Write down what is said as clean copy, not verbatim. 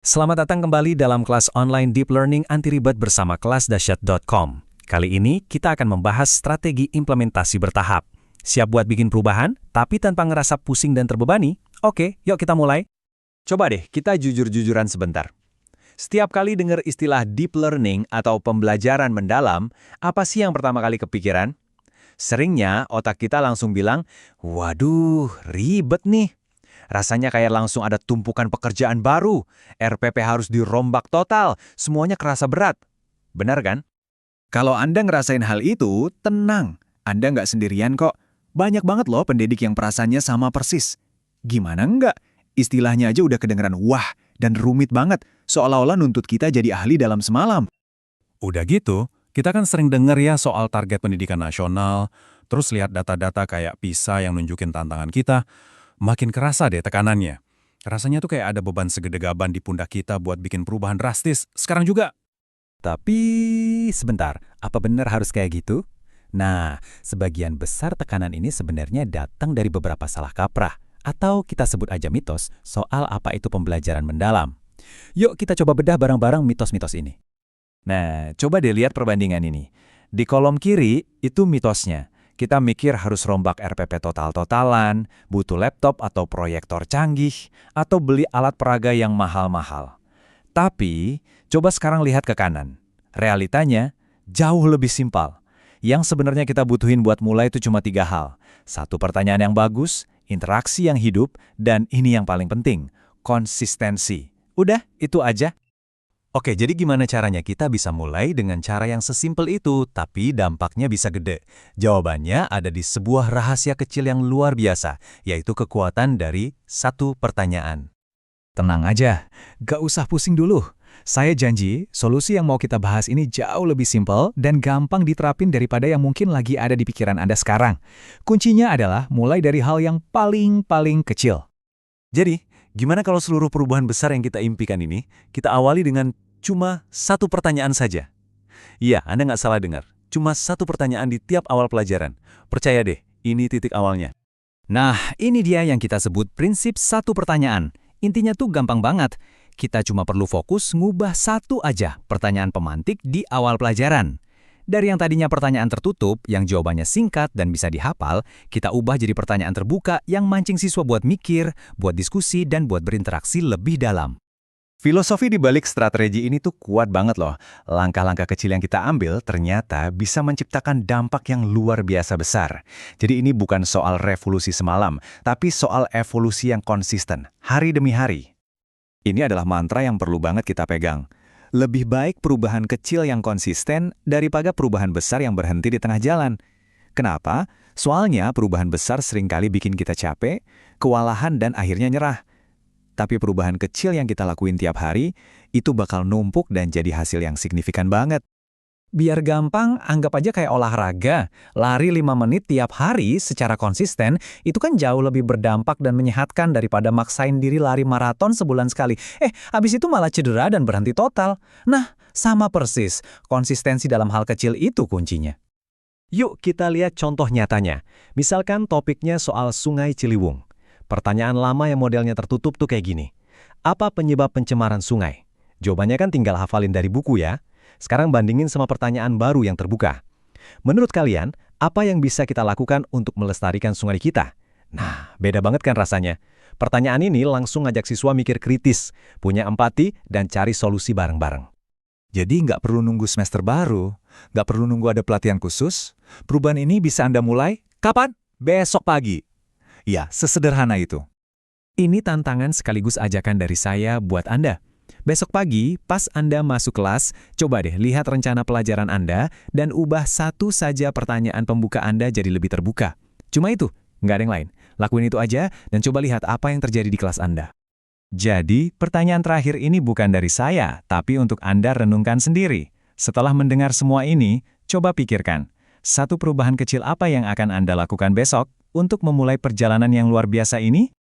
Selamat datang kembali dalam kelas online Deep Learning Anti Ribet bersama kelasdasyat.com. Kali ini kita akan membahas strategi implementasi bertahap. Siap buat bikin perubahan, tapi tanpa ngerasa pusing dan terbebani? Oke, yuk kita mulai. Coba deh, kita jujur-jujuran sebentar. Setiap kali dengar istilah deep learning atau pembelajaran mendalam, apa sih yang pertama kali kepikiran? Seringnya otak kita langsung bilang, waduh, ribet nih. Rasanya kayak langsung ada tumpukan pekerjaan baru. RPP harus dirombak total, semuanya kerasa berat. Benar kan? Kalau Anda ngerasain hal itu, tenang. Anda nggak sendirian kok. Banyak banget loh pendidik yang perasaannya sama persis. Gimana nggak? Istilahnya aja udah kedengeran wah dan rumit banget, seolah-olah nuntut kita jadi ahli dalam semalam. Udah gitu, kita kan sering denger ya soal target pendidikan nasional, terus lihat data-data kayak PISA yang nunjukin tantangan kita, makin kerasa deh tekanannya. Rasanya tuh kayak ada beban segede gaban di pundak kita buat bikin perubahan drastis, sekarang juga. Tapi sebentar, apa benar harus kayak gitu? Nah, sebagian besar tekanan ini sebenarnya datang dari beberapa salah kaprah, atau kita sebut aja mitos soal apa itu pembelajaran mendalam. Yuk kita coba bedah bareng-bareng mitos-mitos ini. Nah, coba deh lihat perbandingan ini. Di kolom kiri itu mitosnya. Kita mikir harus rombak RPP total-totalan, butuh laptop atau proyektor canggih, atau beli alat peraga yang mahal-mahal. Tapi, coba sekarang lihat ke kanan. Realitanya, jauh lebih simpel. Yang sebenarnya kita butuhin buat mulai itu cuma 3 hal. 1 pertanyaan yang bagus, interaksi yang hidup, dan ini yang paling penting, konsistensi. Udah, itu aja. Oke, jadi gimana caranya kita bisa mulai dengan cara yang sesimpel itu, tapi dampaknya bisa gede? Jawabannya ada di sebuah rahasia kecil yang luar biasa, yaitu kekuatan dari 1 pertanyaan. Tenang aja, gak usah pusing dulu. Saya janji, solusi yang mau kita bahas ini jauh lebih simpel dan gampang diterapin daripada yang mungkin lagi ada di pikiran Anda sekarang. Kuncinya adalah mulai dari hal yang paling kecil. Jadi, gimana kalau seluruh perubahan besar yang kita impikan ini, kita awali dengan cuma 1 pertanyaan saja? Iya, Anda nggak salah dengar. Cuma 1 pertanyaan di tiap awal pelajaran. Percaya deh, ini titik awalnya. Nah, ini dia yang kita sebut prinsip 1 pertanyaan. Intinya tuh gampang banget. Kita cuma perlu fokus ngubah 1 aja pertanyaan pemantik di awal pelajaran. Dari yang tadinya pertanyaan tertutup, yang jawabannya singkat dan bisa dihafal, kita ubah jadi pertanyaan terbuka yang mancing siswa buat mikir, buat diskusi, dan buat berinteraksi lebih dalam. Filosofi di balik strategi ini tuh kuat banget loh. Langkah-langkah kecil yang kita ambil ternyata bisa menciptakan dampak yang luar biasa besar. Jadi ini bukan soal revolusi semalam, tapi soal evolusi yang konsisten, hari demi hari. Ini adalah mantra yang perlu banget kita pegang. Lebih baik perubahan kecil yang konsisten daripada perubahan besar yang berhenti di tengah jalan. Kenapa? Soalnya perubahan besar seringkali bikin kita capek, kewalahan, dan akhirnya nyerah. Tapi perubahan kecil yang kita lakuin tiap hari, itu bakal numpuk dan jadi hasil yang signifikan banget. Biar gampang, anggap aja kayak olahraga. Lari 5 menit tiap hari secara konsisten, itu kan jauh lebih berdampak dan menyehatkan daripada maksain diri lari maraton sebulan sekali. Habis itu malah cedera dan berhenti total. Nah, sama persis. Konsistensi dalam hal kecil itu kuncinya. Yuk kita lihat contoh nyatanya. Misalkan topiknya soal Sungai Ciliwung. Pertanyaan lama yang modelnya tertutup tuh kayak gini. Apa penyebab pencemaran sungai? Jawabannya kan tinggal hafalin dari buku ya. Sekarang bandingin sama pertanyaan baru yang terbuka. Menurut kalian, apa yang bisa kita lakukan untuk melestarikan sungai kita? Nah, beda banget kan rasanya. Pertanyaan ini langsung ngajak siswa mikir kritis, punya empati, dan cari solusi bareng-bareng. Jadi nggak perlu nunggu semester baru, nggak perlu nunggu ada pelatihan khusus. Perubahan ini bisa Anda mulai, kapan? Besok pagi. Ya, sesederhana itu. Ini tantangan sekaligus ajakan dari saya buat Anda. Besok pagi, pas Anda masuk kelas, coba deh lihat rencana pelajaran Anda dan ubah 1 saja pertanyaan pembuka Anda jadi lebih terbuka. Cuma itu, nggak ada yang lain. Lakuin itu aja dan coba lihat apa yang terjadi di kelas Anda. Jadi, pertanyaan terakhir ini bukan dari saya, tapi untuk Anda renungkan sendiri. Setelah mendengar semua ini, coba pikirkan, 1 perubahan kecil apa yang akan Anda lakukan besok untuk memulai perjalanan yang luar biasa ini?